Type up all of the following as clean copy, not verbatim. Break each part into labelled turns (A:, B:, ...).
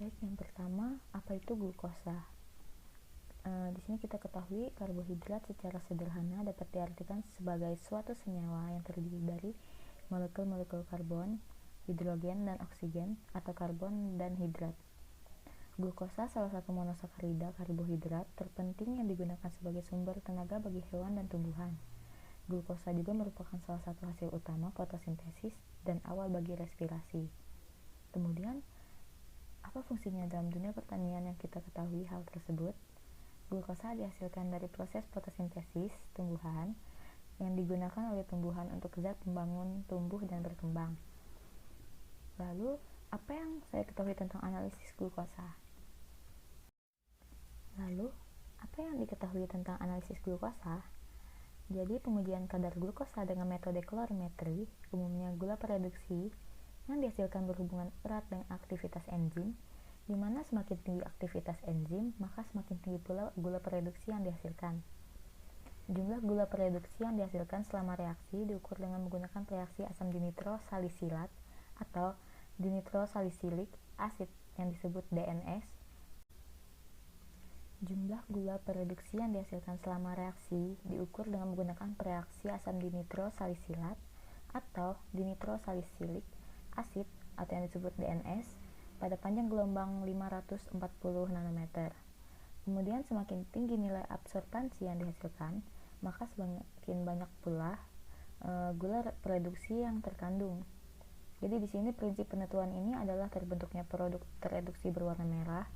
A: Baik, yang pertama, apa itu glukosa? Di sini kita ketahui karbohidrat secara sederhana dapat diartikan sebagai suatu senyawa yang terdiri dari molekul-molekul karbon, hidrogen, dan oksigen, atau karbon dan hidrat. Glukosa salah satu monosakarida karbohidrat terpenting yang digunakan sebagai sumber tenaga bagi hewan dan tumbuhan. Glukosa juga merupakan salah satu hasil utama fotosintesis dan awal bagi respirasi. Kemudian, apa fungsinya dalam dunia pertanian yang kita ketahui hal tersebut? Glukosa dihasilkan dari proses fotosintesis tumbuhan yang digunakan oleh tumbuhan untuk zat pembangun tumbuh dan berkembang. Lalu, apa yang saya ketahui tentang analisis glukosa? Jadi, pengujian kadar glukosa dengan metode kolorimetri, umumnya gula pereduksi, yang dihasilkan berhubungan erat dengan aktivitas enzim, di mana semakin tinggi aktivitas enzim, maka semakin tinggi pula gula pereduksi yang dihasilkan. Jumlah gula pereduksi yang dihasilkan selama reaksi diukur dengan menggunakan reaksi asam dinitrosalisilat atau dinitrosalisilik asid yang disebut DNS. Jumlah gula pereduksi yang dihasilkan selama reaksi diukur dengan menggunakan reaksi asam dinitrosalisilat atau dinitrosalisilik asid atau yang disebut DNS pada panjang gelombang 540 nanometer. Kemudian semakin tinggi nilai absorbansi yang dihasilkan, maka semakin banyak pula gula pereduksi yang terkandung. Jadi di sini prinsip penentuan ini adalah terbentuknya produk tereduksi berwarna merah,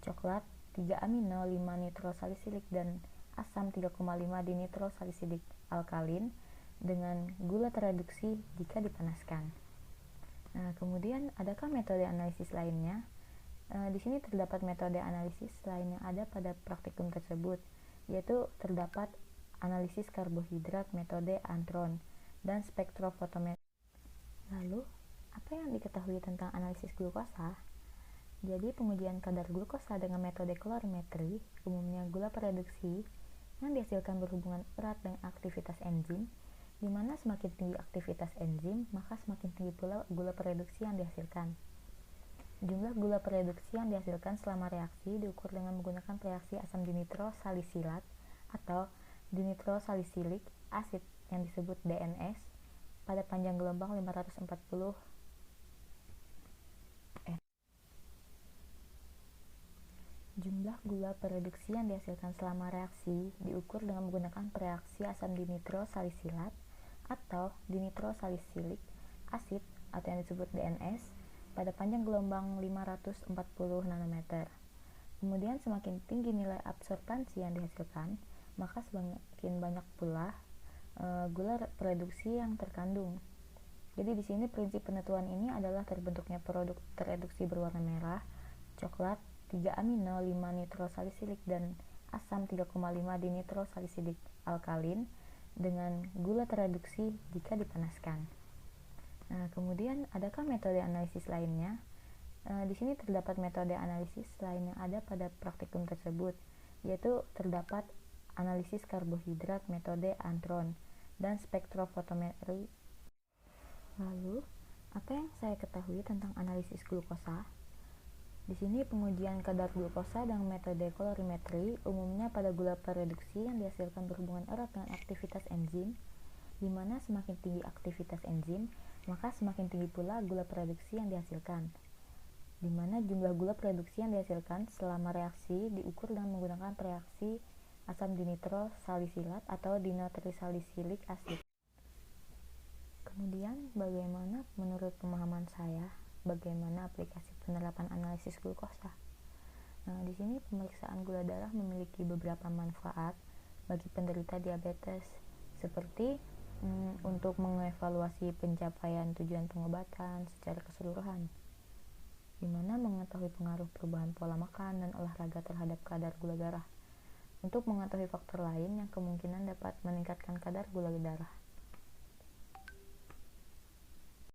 A: coklat, 3-amino 5-nitrosalisilik dan asam 3,5 dinitrosalisilik alkalin dengan gula tereduksi jika dipanaskan. Nah, kemudian adakah metode analisis lainnya? Di sini terdapat metode analisis lain yang ada pada praktikum tersebut, yaitu terdapat analisis karbohidrat metode Antron dan spektrofotometri. Lalu, apa yang diketahui tentang analisis glukosa? Jadi, pengujian kadar glukosa dengan metode kolorimetri, umumnya gula pereduksi, yang dihasilkan berhubungan erat dengan aktivitas enzim, di mana semakin tinggi aktivitas enzim, maka semakin tinggi pula gula pereduksi yang dihasilkan. Jumlah gula pereduksi yang dihasilkan selama reaksi diukur dengan menggunakan reaksi asam dinitrosalisilat atau dinitrosalisilik asid yang disebut DNS pada panjang gelombang 540 Jumlah gula pereduksi yang dihasilkan selama reaksi diukur dengan menggunakan reaksi asam dinitrosalisilat atau dinitrosalisilik asid atau yang disebut DNS pada panjang gelombang 540 nanometer. Kemudian semakin tinggi nilai absorbansi yang dihasilkan, maka semakin banyak pula gula pereduksi yang terkandung. Jadi di sini prinsip penentuan ini adalah terbentuknya produk tereduksi berwarna merah, coklat, 3-amino 5-nitrosalisilik dan asam 3,5 dinitrosalisilik alkalin dengan gula tereduksi jika dipanaskan. Nah, kemudian adakah metode analisis lainnya? Di sini terdapat metode analisis lain yang ada pada praktikum tersebut, yaitu terdapat analisis karbohidrat metode Antron dan spektrofotometri. Lalu, apa yang saya ketahui tentang analisis glukosa? Di sini pengujian kadar glukosa dengan metode kolorimetri umumnya pada gula pereduksi yang dihasilkan berhubungan erat dengan aktivitas enzim, di mana semakin tinggi aktivitas enzim, maka semakin tinggi pula gula pereduksi yang dihasilkan. Di mana jumlah gula pereduksi yang dihasilkan selama reaksi diukur dengan menggunakan reaksi asam dinitrosalisilat atau dinitrosalisilik asid. Kemudian, bagaimana menurut pemahaman saya? Bagaimana aplikasi penerapan analisis glukosa? Nah, di sini pemeriksaan gula darah memiliki beberapa manfaat bagi penderita diabetes, seperti untuk mengevaluasi pencapaian tujuan pengobatan secara keseluruhan, di mana mengetahui pengaruh perubahan pola makan dan olahraga terhadap kadar gula darah, untuk mengetahui faktor lain yang kemungkinan dapat meningkatkan kadar gula darah.